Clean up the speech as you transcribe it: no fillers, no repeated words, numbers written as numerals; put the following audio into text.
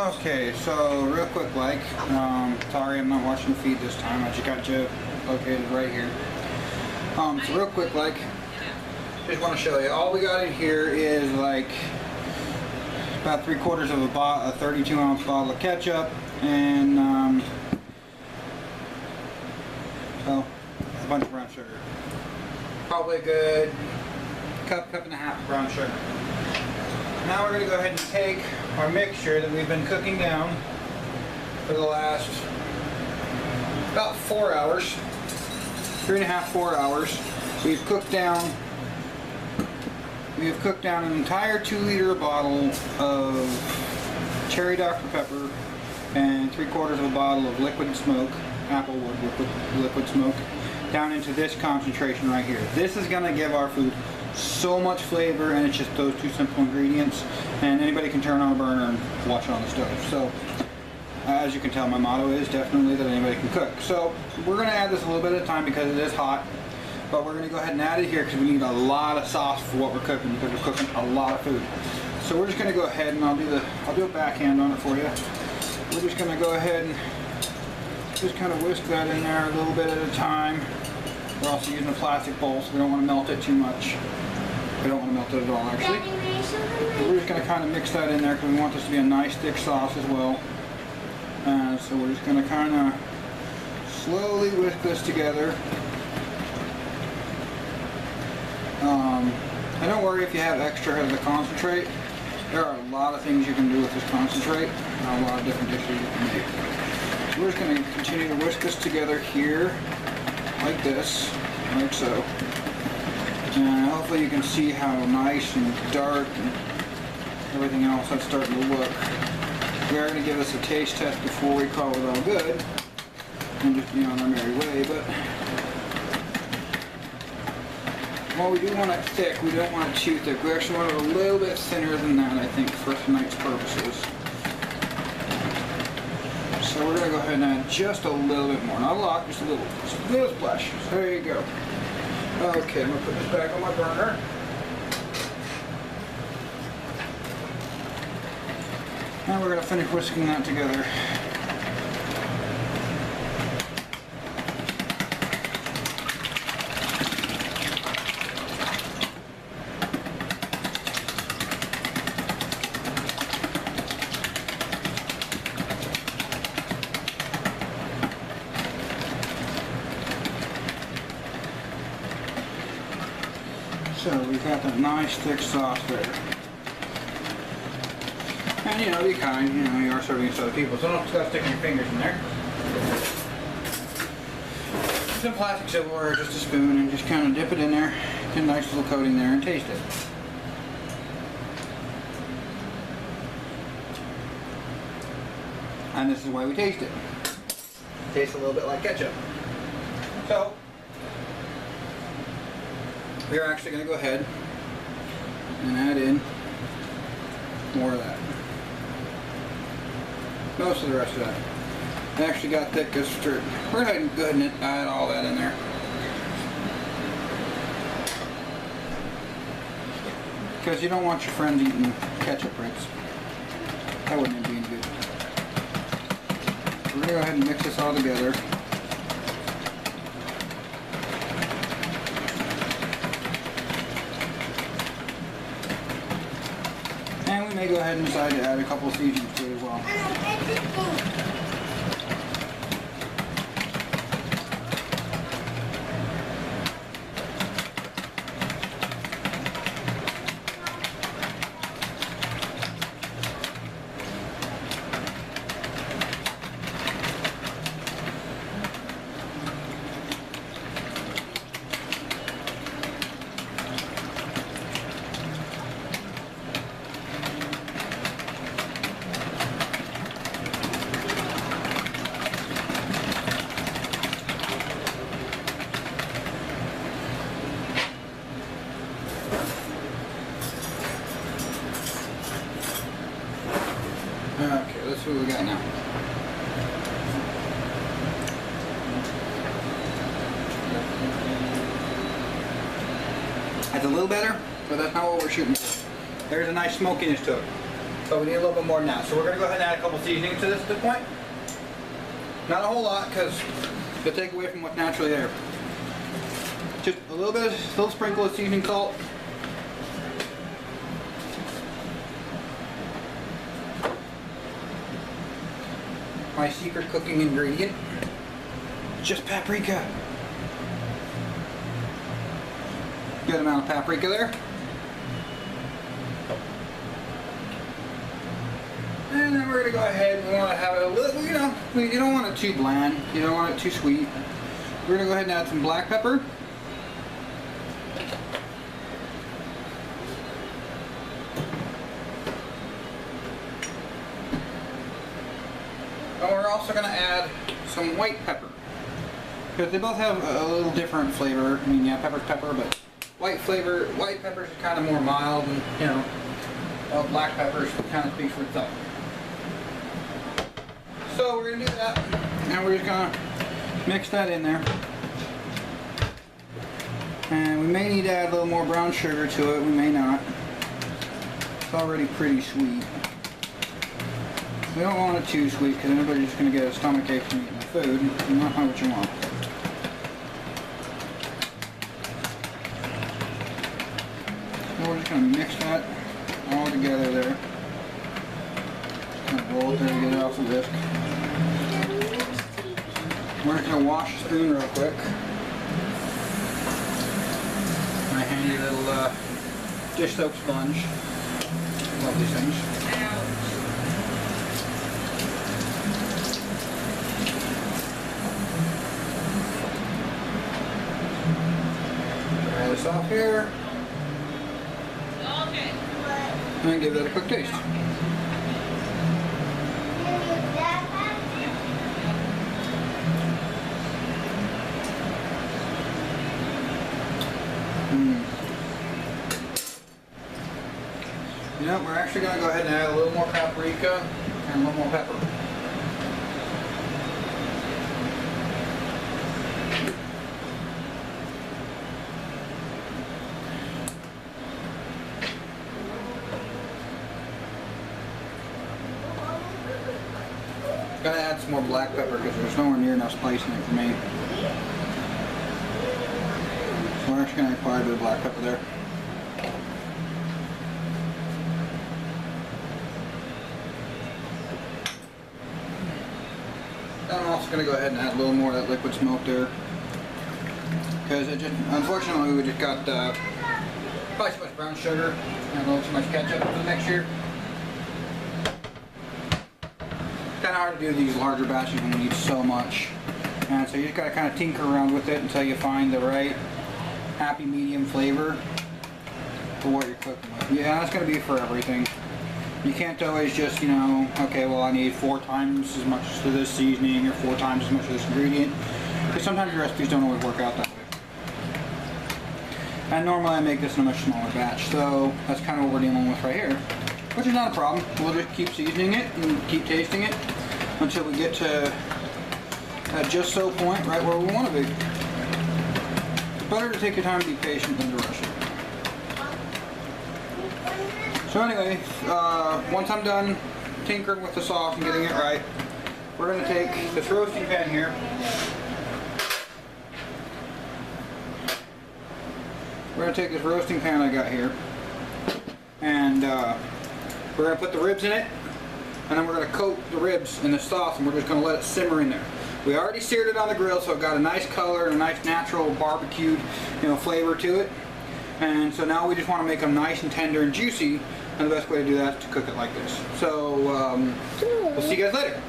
Okay, so real quick, sorry I'm not watching the feed this time. I just got Joe located right here. So real quick, just want to show you. All we got in here is about 3/4 of a 32-ounce bottle of ketchup, and a bunch of brown sugar. Probably a good cup and a half of brown sugar. Now we're going to go ahead and take our mixture that we've been cooking down for the last about 4 hours, 3.5, 4 hours. We have cooked down an entire 2-liter bottle of cherry Dr. Pepper and 3/4 of a bottle of liquid smoke, applewood liquid smoke, down into this concentration right here. This is going to give our food so much flavor, and it's just those two simple ingredients, and anybody can turn on a burner and watch it on the stove. So as you can tell, my motto is definitely that anybody can cook. So we're going to add this a little bit at a time because it is hot, but we're going to go ahead and add it here because we need a lot of sauce for what we're cooking, because we're cooking a lot of food. So we're just going to go ahead and I'll do a backhand on it for you. We're just going to go ahead and just kind of whisk that in there a little bit at a time. We're also using a plastic bowl, so we don't want to melt it too much. We don't want to melt it at all, actually. But we're just going to kind of mix that in there because we want this to be a nice thick sauce as well. So we're just going to kind of slowly whisk this together. And don't worry if you have extra of the concentrate. There are a lot of things you can do with this concentrate, and a lot of different dishes you can make. So we're just going to continue to whisk this together here, like this, like so. And hopefully you can see how nice and dark and everything else that's starting to look. We are going to give this a taste test before we call it all good, and just be on our merry way. But while we do want it thick, we don't want it too thick. We actually want it a little bit thinner than that, I think, for tonight's purposes. So we're going to go ahead and add just a little bit more. Not a lot, just a little splash. So there you go. Okay, I'm going to put this back on my burner. Now we're going to finish whisking that together. So we've got that nice thick sauce there. And be kind, you are serving it to other people, so don't start sticking your fingers in there. Some plastic silverware, just a spoon, and just kind of dip it in there, get a nice little coating there, and taste it. And this is why we taste it. It tastes a little bit like ketchup. So we are actually going to go ahead and add in more of that. Most of the rest of that. It actually got thick because we're going to go ahead and add all that in there. Because you don't want your friends eating ketchup rinse. That wouldn't be any good. We're going to go ahead and mix this all together. And we may go ahead and decide to add a couple of seasonings to it as well. Okay, let's see what we got now. That's a little better, but that's not what we're shooting for. There's a nice smokiness to it. but we need a little bit more than that. So we're going to go ahead and add a couple seasonings to this at this point. Not a whole lot, because it'll take away from what's naturally there. Just a little sprinkle of seasoning salt. My secret cooking ingredient, just paprika. Good amount of paprika there. And then we're going to go ahead and we want to have it a little, you know, you don't want it too bland, you don't want it too sweet. We're going to go ahead and add some black pepper. And we're also going to add some white pepper. Because they both have a little different flavor. I mean, yeah, pepper's pepper, but white peppers are kind of more mild, and, you know, black peppers kind of speaks for itself. So we're going to do that, and we're just going to mix that in there. And we may need to add a little more brown sugar to it, we may not. It's already pretty sweet. We don't want it too sweet, because then everybody's just going to get a stomachache from eating the food, and not what you want. So we're just going to mix that all together there. Kind of roll it there to get it off the whisk. We're just going to wash the spoon real quick. My handy little dish soap sponge. Love these things. Dry this off here. And give that a quick taste. You know, we're actually going to go ahead and add a little more paprika and a little more pepper. Gotta add some more black pepper because there's nowhere near enough spice in it for me. So we're actually going to apply a bit of black pepper there. Then I'm also going to go ahead and add a little more of that liquid smoke there. Because it just, unfortunately, we just got probably too much brown sugar and a little too much ketchup for the mixture. It's kind of hard to do these larger batches when you need so much, and so you just got to kind of tinker around with it until you find the right happy medium flavor for what you're cooking with. Yeah, that's going to be for everything. You can't always just, you know, okay, well I need 4 times as much of this seasoning or 4 times as much of this ingredient, because sometimes your recipes don't always work out that way. And normally I make this in a much smaller batch, so that's kind of what we're dealing with right here. Which is not a problem. We'll just keep seasoning it and keep tasting it until we get to that just so point right where we want to be. It's better to take your time and be patient than to rush it. So anyway, once I'm done tinkering with the sauce and getting it right, we're going to take this roasting pan here. We're going to take this roasting pan I got here, and we're going to put the ribs in it, and then we're going to coat the ribs in the sauce, and we're just going to let it simmer in there. We already seared it on the grill, so it got a nice color and a nice natural barbecued, you know, flavor to it. And so now we just want to make them nice and tender and juicy, and the best way to do that is to cook it like this. So we'll see you guys later.